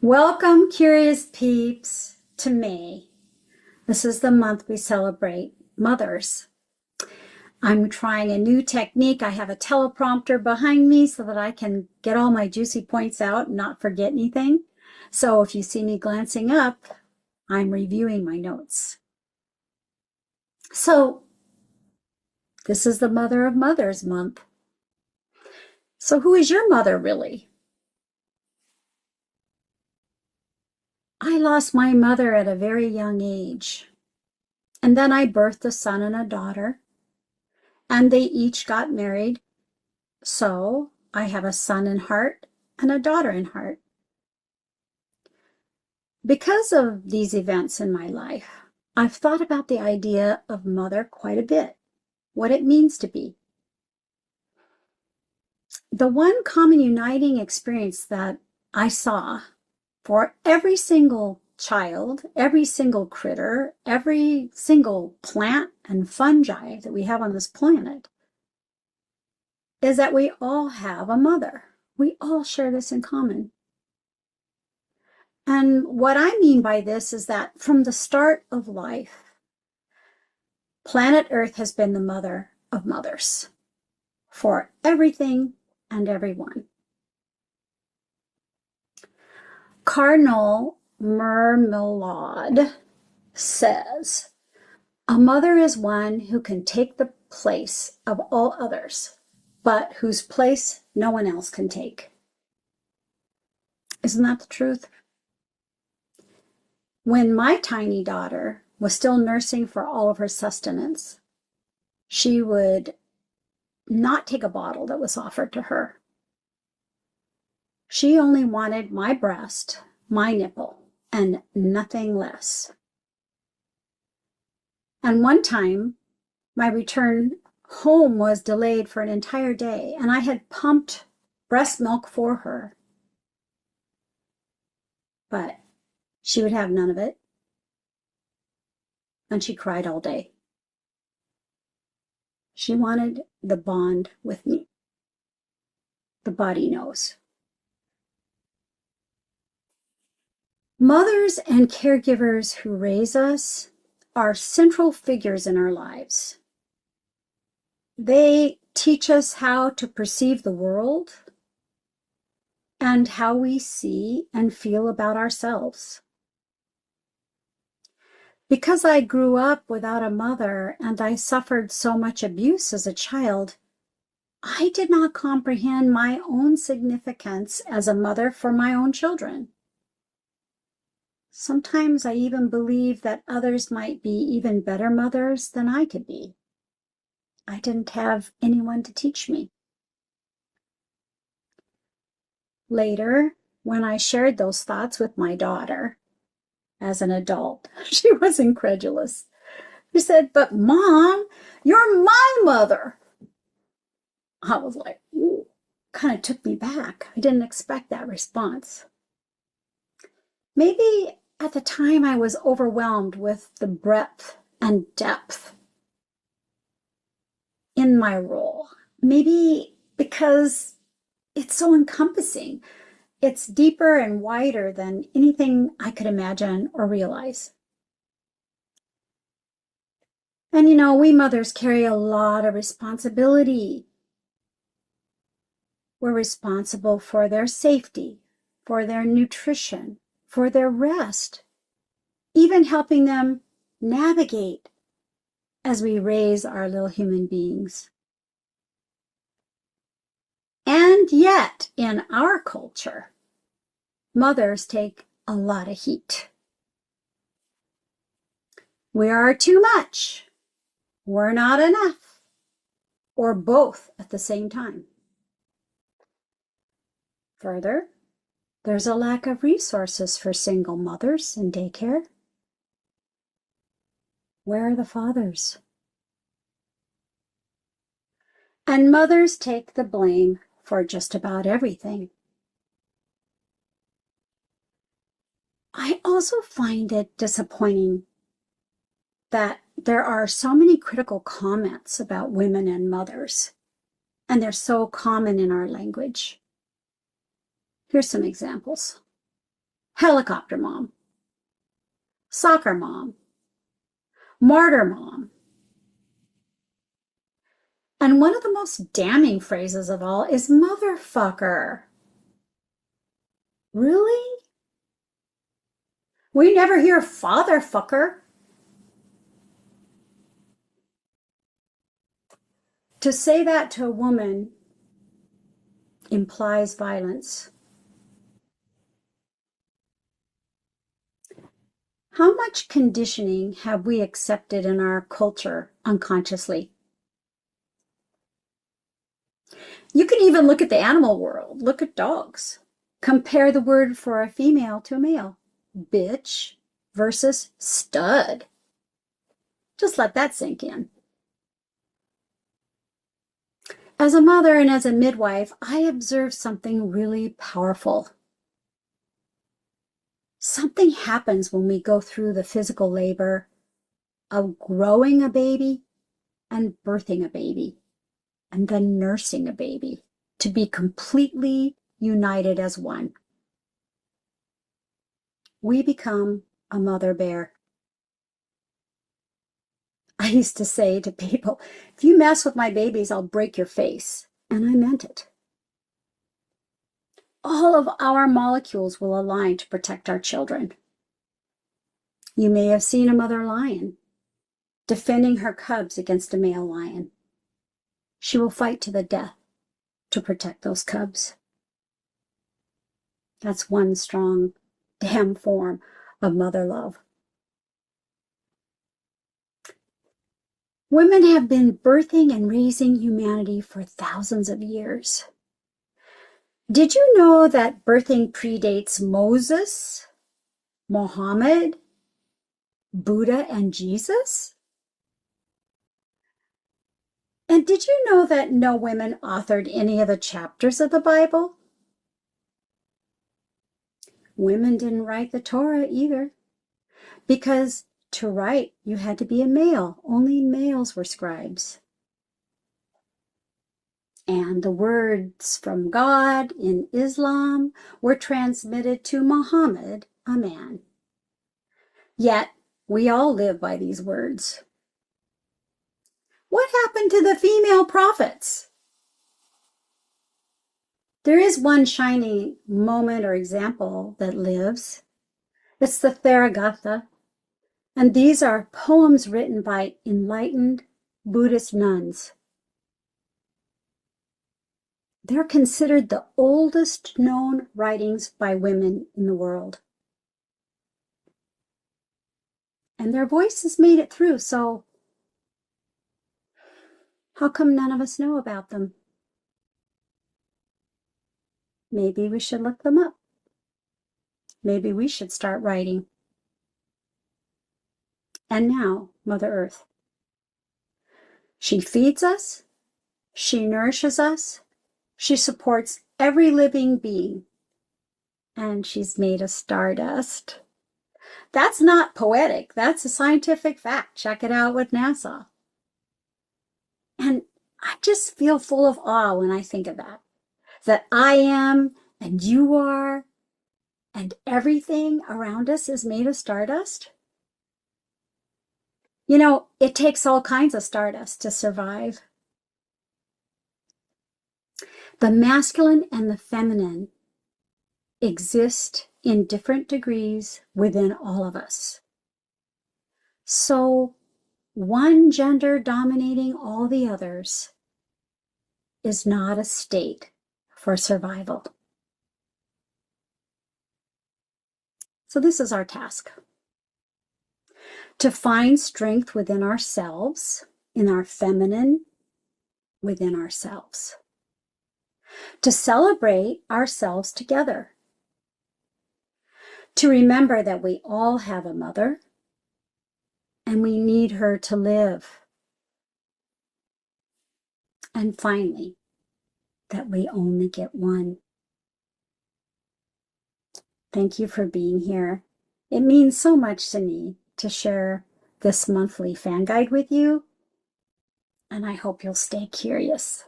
Welcome, curious peeps, to May. This is the month we celebrate mothers. I'm trying a new technique. I have a teleprompter behind me so that I can get all my juicy points out and not forget anything. So if you see me glancing up, I'm reviewing my notes. So this is the Mother of Mothers month. So who is your mother really? I lost my mother at a very young age. And then I birthed a son and a daughter. And they each got married. So I have a son in heart and a daughter in heart. Because of these events in my life, I've thought about the idea of mother quite a bit, what it means to be. The one common uniting experience that I saw for every single child, every single critter, every single plant and fungi that we have on this planet is that we all have a mother. We all share this in common. And what I mean by this is that from the start of life, planet Earth has been the mother of mothers for everything and everyone. Cardinal Mermelade says, a mother is one who can take the place of all others, but whose place no one else can take. Isn't that the truth? When my tiny daughter was still nursing for all of her sustenance, she would not take a bottle that was offered to her. She only wanted my breast, my nipple, and nothing less. And one time, my return home was delayed for an entire day, and I had pumped breast milk for her. But she would have none of it, and she cried all day. She wanted the bond with me. The body knows. Mothers and caregivers who raise us are central figures in our lives. They teach us how to perceive the world and how we see and feel about ourselves. Because I grew up without a mother and I suffered so much abuse as a child, I did not comprehend my own significance as a mother for my own children. Sometimes I even believe that others might be even better mothers than I could be. I didn't have anyone to teach me. Later, when I shared those thoughts with my daughter as an adult, she was incredulous. She said, "But Mom, you're my mother." I was like, ooh, kind of took me back. I didn't expect that response. Maybe at the time I was overwhelmed with the breadth and depth in my role. Maybe because it's so encompassing. It's deeper and wider than anything I could imagine or realize. And you know, we mothers carry a lot of responsibility. We're responsible for their safety, for their nutrition, for their rest, even helping them navigate as we raise our little human beings. And yet, in our culture, mothers take a lot of heat. We are too much, we're not enough, or both at the same time. Further, there's a lack of resources for single mothers in daycare. Where are the fathers? And mothers take the blame for just about everything. I also find it disappointing that there are so many critical comments about women and mothers, and they're so common in our language. Here's some examples. helicopter mom, soccer mom, martyr mom. And one of the most damning phrases of all is motherfucker. Really? We never hear fatherfucker. To say that to a woman implies violence. How much conditioning have we accepted in our culture unconsciously? You can even look at the animal world. Look at dogs. Compare the word for a female to a male. Bitch versus stud. Just let that sink in. As a mother and as a midwife, I observed something really powerful. Something happens when we go through the physical labor of growing a baby and birthing a baby and then nursing a baby to be completely united as one. We become a mother bear. I used to say to people, if you mess with my babies, I'll break your face. And I meant it. All of our molecules will align to protect our children. You may have seen a mother lion defending her cubs against a male lion. She will fight to the death to protect those cubs. That's one strong, damn form of mother love. Women have been birthing and raising humanity for thousands of years. Did you know that birthing predates Moses, Muhammad, Buddha, and Jesus? And did you know that no women authored any of the chapters of the Bible? Women didn't write the Torah either, because to write, you had to be a male. Only males were scribes. And the words from God in Islam were transmitted to Muhammad, a man. Yet, we all live by these words. What happened to the female prophets? There is one shining moment or example that lives. It's the Theragatha. And these are poems written by enlightened Buddhist nuns. They're considered the oldest known writings by women in the world. And their voices made it through, so how come none of us know about them? Maybe we should look them up. Maybe we should start writing. And now, Mother Earth. She feeds us, she nourishes us, she supports every living being, and she's made of stardust. That's not poetic, that's a scientific fact. Check it out with NASA. And I just feel full of awe when I think of that I am and you are and everything around us is made of stardust. You know, it takes all kinds of stardust to survive. The masculine and the feminine exist in different degrees within all of us. So one gender dominating all the others is not a state for survival. So this is our task. To find strength within ourselves, in our feminine, within ourselves. To celebrate ourselves together. To remember that we all have a mother and we need her to live. And finally, that we only get one. Thank you for being here. It means so much to me to share this monthly fan guide with you, and I hope you'll stay curious.